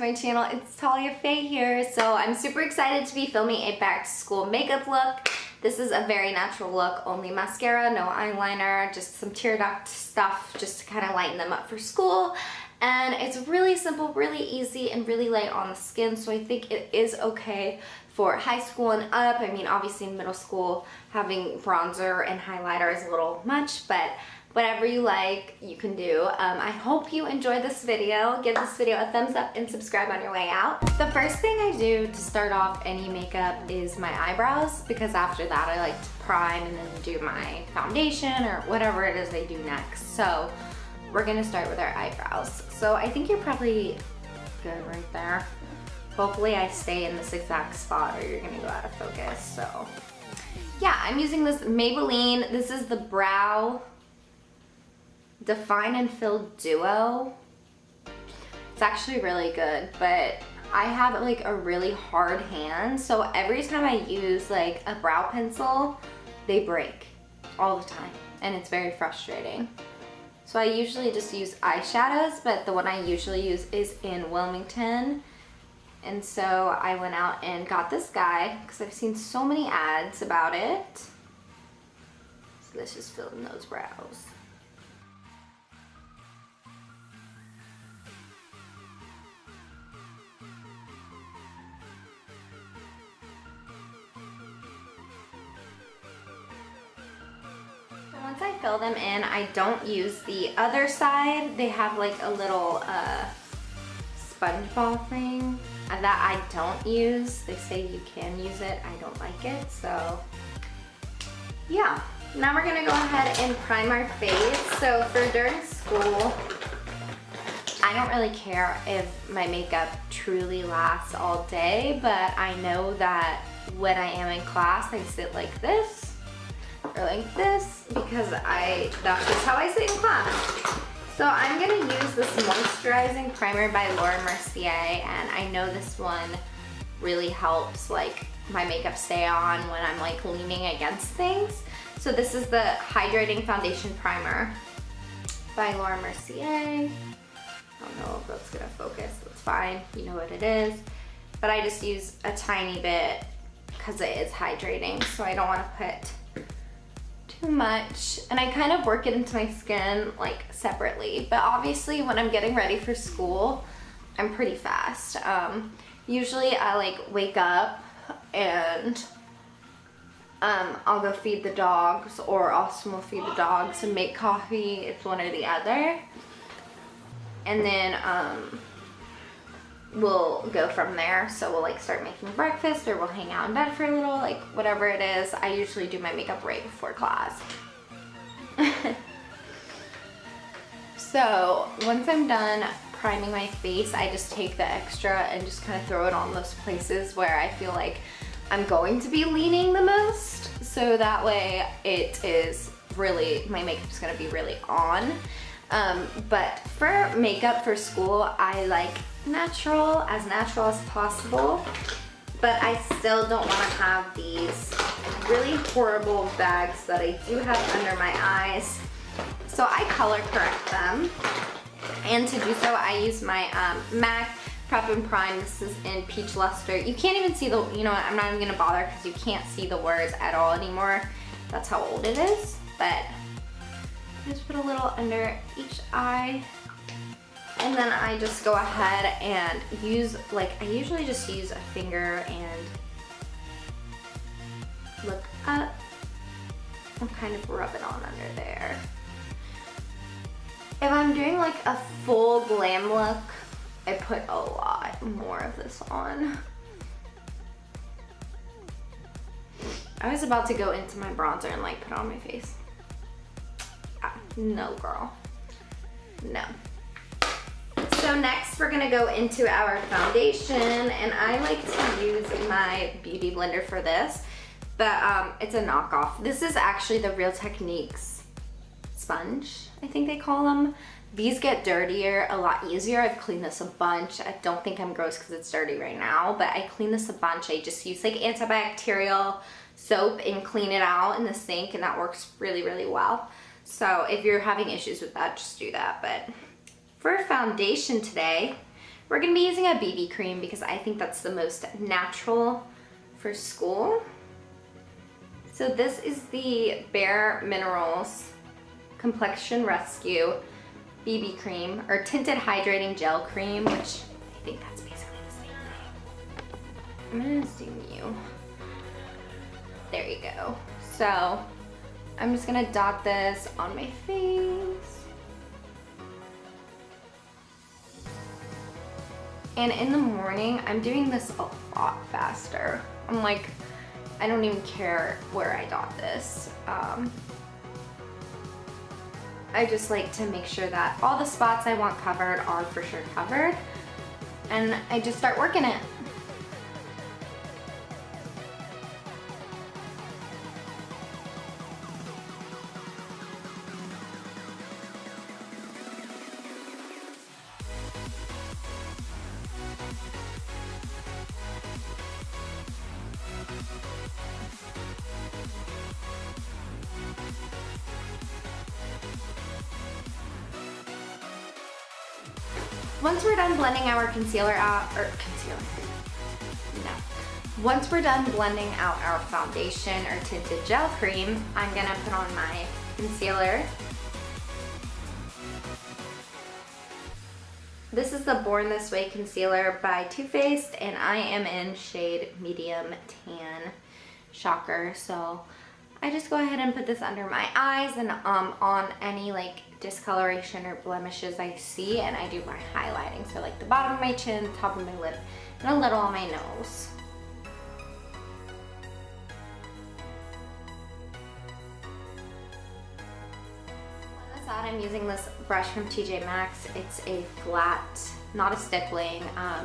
to my channel. It's Talia Faye here. So I'm super excited to be filming a back to school makeup look. This is a very natural look, only mascara, no eyeliner, just some tear duct stuff just to kind of lighten them up for school. And it's really simple, really easy, and really light on the skin, so I think it is okay for high school and up. I mean, obviously in middle school, having bronzer and highlighter is a little much, but whatever you like, you can do. I hope you enjoyed this video. Give this video a thumbs up and subscribe on your way out. The first thing I do to start off any makeup is my eyebrows, because after that I like to prime and then do my foundation or whatever it is I do next. So we're gonna start with our eyebrows. So I think you're probably good right there. Hopefully I stay in this exact spot or you're gonna go out of focus. So yeah, I'm using this Maybelline. This is the Brow Define and Fill Duo. It's actually really good, but I have like a really hard hand, so every time I use like a brow pencil, they break all the time, and it's very frustrating. So I usually just use eyeshadows, but the one I usually use is in Wilmington. And so I went out and got this guy because I've seen so many ads about it. So let's just fill in those brows. Once I fill them in, I don't use the other side. They have like a little sponge ball thing that I don't use. They say you can use it. I don't like it, so yeah. Now we're gonna go ahead and prime our face. So for during school, I don't really care if my makeup truly lasts all day, but I know that when I am in class, I sit like this or like this because that's just how I sit in class. So I'm gonna use this moisturizing primer by Laura Mercier, and I know this one really helps like my makeup stay on when I'm like leaning against things. So this is the Hydrating Foundation Primer by Laura Mercier. I don't know if that's gonna focus, that's fine, you know what it is. But I just use a tiny bit because it is hydrating, so I don't wanna put too much, and I kind of work it into my skin like separately, but obviously when I'm getting ready for school, I'm pretty fast. Usually I like wake up and I'll go feed the dogs, or Austin will feed the dogs and make coffee. It's one or the other, and then we'll go from there. So we'll like start making breakfast, or we'll hang out in bed for a little, like whatever it is. I usually do my makeup right before class. So once I'm done priming my face, I just take the extra and just kind of throw it on those places where I feel like I'm going to be leaning the most, so that way it is really, my makeup's gonna be really on. But for makeup for school, I like natural as possible, but I still don't want to have these really horrible bags that I do have under my eyes. So I color correct them, and to do so I use my MAC Prep and Prime. This is in Peach Luster. You can't even see the, you know what, I'm not even gonna bother because you can't see the words at all anymore. That's how old it is, but just put a little under each eye, and then I just go ahead and use, like, I usually just use a finger and look up and kind of rub it on under there. If I'm doing like a full glam look, I put a lot more of this on. I was about to go into my bronzer and like put it on my face. No, girl, no. So next we're gonna go into our foundation, and I like to use my beauty blender for this, but it's a knockoff. This is actually the Real Techniques sponge, I think they call them. These get dirtier a lot easier. I've cleaned this a bunch. I don't think I'm gross because it's dirty right now, but I clean this a bunch. I just use like antibacterial soap and clean it out in the sink, and that works really, really well. So if you're having issues with that, just do that. But for foundation today, We're gonna be using a BB cream because I think that's the most natural for school. So this is the Bare Minerals Complexion Rescue BB cream, or tinted hydrating gel cream, which I think that's basically the same thing. I'm gonna zoom you. There you go. So I'm just gonna dot this on my face. And in the morning, I'm doing this a lot faster. I'm like, I don't even care where I dot this. I just like to make sure that all the spots I want covered are for sure covered. And I just start working it. Once we're done blending our concealer out, Once we're done blending out our foundation or tinted gel cream, I'm gonna put on my concealer. This is the Born This Way concealer by Too Faced, and I am in shade medium tan. Shocker. So I just go ahead and put this under my eyes and on any like discoloration or blemishes I see, and I do my highlighting. So like the bottom of my chin, top of my lip, and a little on my nose. On the side, I'm using this brush from TJ Maxx. It's a flat, not a stippling, I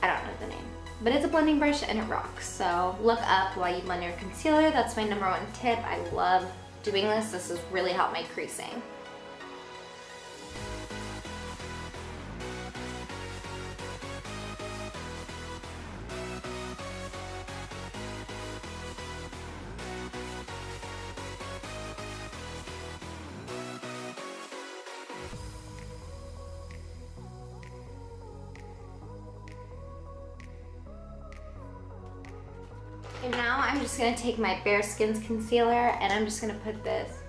don't know the name, but it's a blending brush and it rocks. So look up while you blend your concealer. That's my #1 tip. I love doing this. This has really helped my creasing. And now I'm just gonna take my Bare Skins concealer and I'm just gonna put this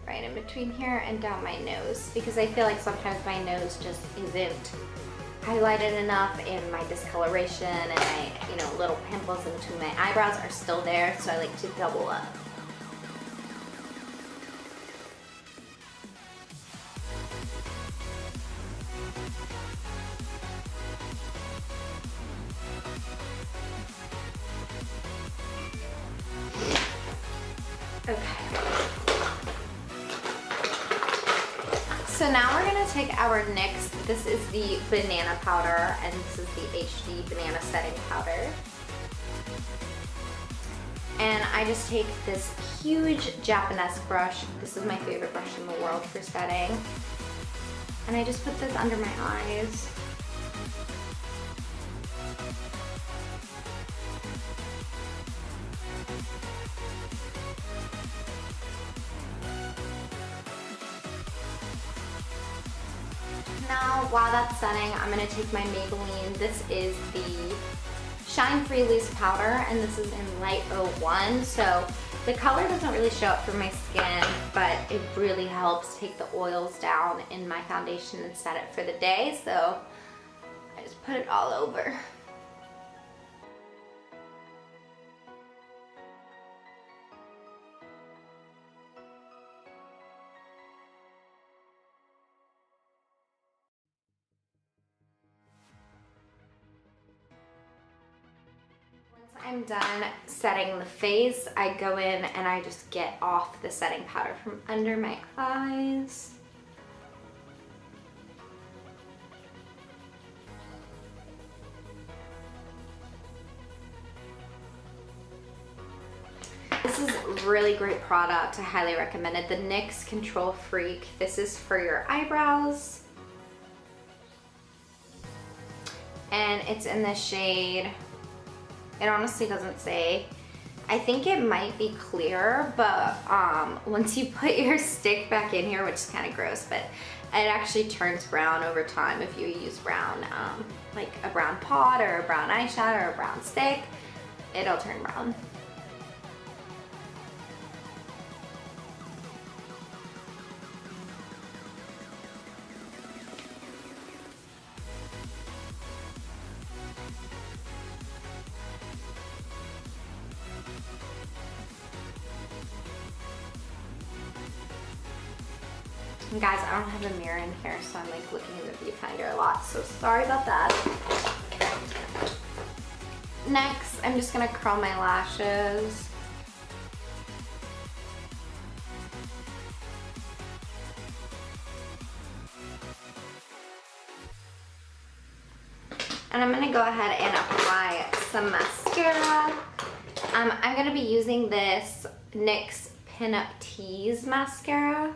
right in between here and down my nose, because I feel like sometimes my nose just isn't highlighted enough and my discoloration and my, little pimples in between my eyebrows are still there, so I like to double up. Okay. So now we're gonna take our NYX. This is the banana powder, and this is the HD banana setting powder. And I just take this huge Japanese brush. This is my favorite brush in the world for setting. And I just put this under my eyes. Now, while that's setting, I'm going to take my Maybelline. This is the Shine Free Loose Powder, and this is in Light 01. So the color doesn't really show up for my skin, but it really helps take the oils down in my foundation and set it for the day. So I just put it all over. I'm done setting the face, I go in and I just get off the setting powder from under my eyes. This is a really great product. I highly recommend it. The NYX Control Freak. This is for your eyebrows. And it's in the shade, it honestly doesn't say. I think it might be clear, but once you put your stick back in here, which is kind of gross, but It actually turns brown over time if you use brown, like a brown pot or a brown eyeshadow or a brown stick, it'll turn brown. And guys, I don't have a mirror in here, so I'm like looking in the viewfinder a lot, so sorry about that. Next, I'm just gonna curl my lashes. And I'm gonna go ahead and apply some mascara. I'm gonna be using this NYX Pin Up Tease mascara.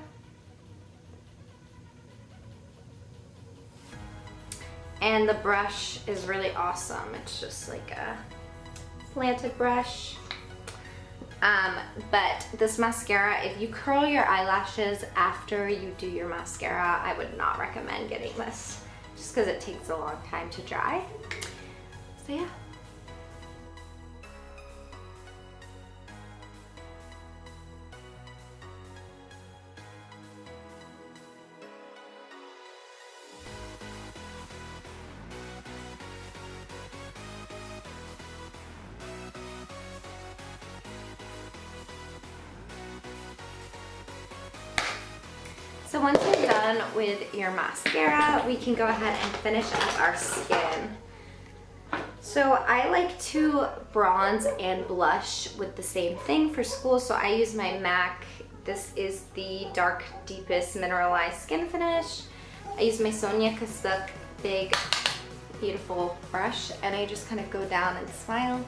And the brush is really awesome. It's just like a slanted brush. But this mascara, if you curl your eyelashes after you do your mascara, I would not recommend getting this just because it takes a long time to dry. So yeah. So once you're done with your mascara, we can go ahead and finish up our skin. So I like to bronze and blush with the same thing for school. So I use my MAC. This is the Dark Deepest Mineralized Skin Finish. I use my Sonia Kasuch big, beautiful brush, and I just kind of go down and smile.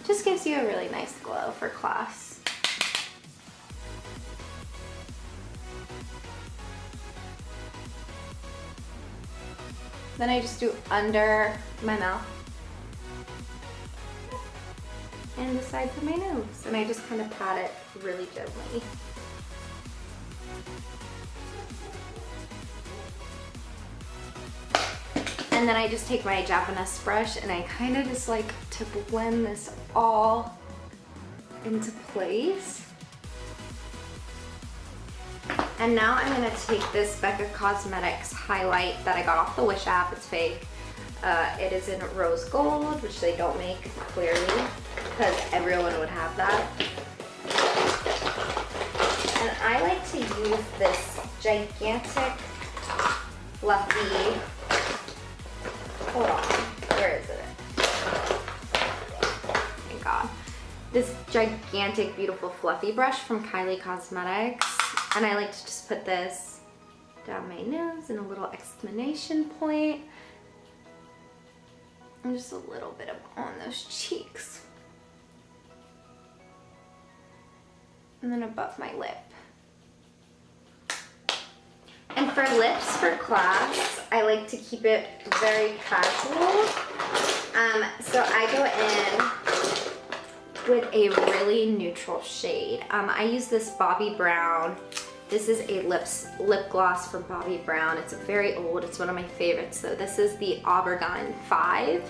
Just gives you a really nice glow for class. Then I just do under my mouth and the sides of my nose, and I just kind of pat it really gently. And then I just take my Japanese brush and I kind of just like to blend this all into place. And now I'm gonna take this Becca Cosmetics highlight that I got off the Wish app. It's fake. It is in rose gold, which they don't make clearly because everyone would have that. And I like to use this gigantic, fluffy, hold on, where is it? Thank God. This gigantic, beautiful, fluffy brush from Kylie Cosmetics. And I like to just put this down my nose and a little exclamation point. And just a little bit on those cheeks. And then above my lip. And for lips for class, I like to keep it very casual. So I go in with a really neutral shade. I use this Bobbi Brown. This is a lip gloss from Bobbi Brown. It's very old. It's one of my favorites. So this is the Aubergine 5.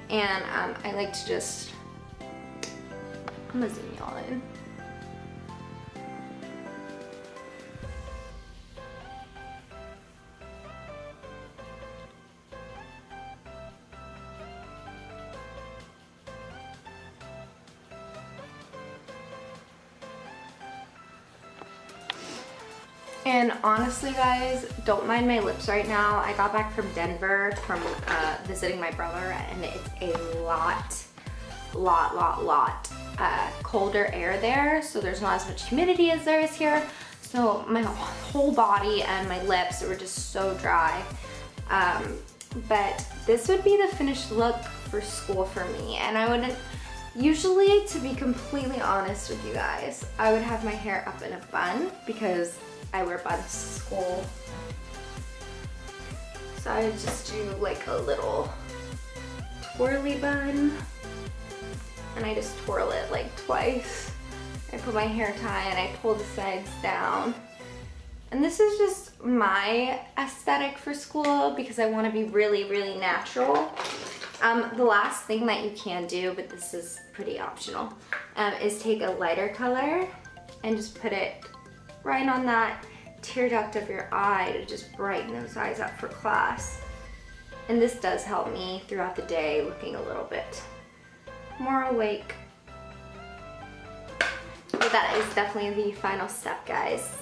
And I like to just, I'm gonna zoom y'all in. And honestly guys, don't mind my lips right now. I got back from Denver from visiting my brother, and it's a lot colder air there. So there's not as much humidity as there is here. So my whole body and my lips were just so dry. But this would be the finished look for school for me. And I wouldn't, usually, to be completely honest with you guys, I would have my hair up in a bun because I wear buns to school. So I would just do like a little twirly bun, and I just twirl it like twice I put my hair tie and I pull the sides down. And this is just my aesthetic for school because I want to be really, really natural. The last thing that you can do, but this is pretty optional, is take a lighter color and just put it right on that tear duct of your eye to just brighten those eyes up for class. And this does help me throughout the day looking a little bit more awake. But that is definitely the final step, guys.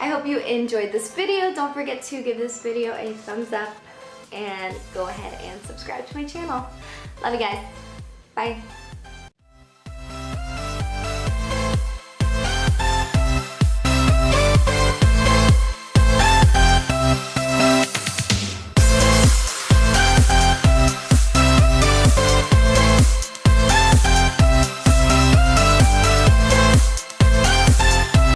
I hope you enjoyed this video. Don't forget to give this video a thumbs up and go ahead and subscribe to my channel. Love you guys. Bye.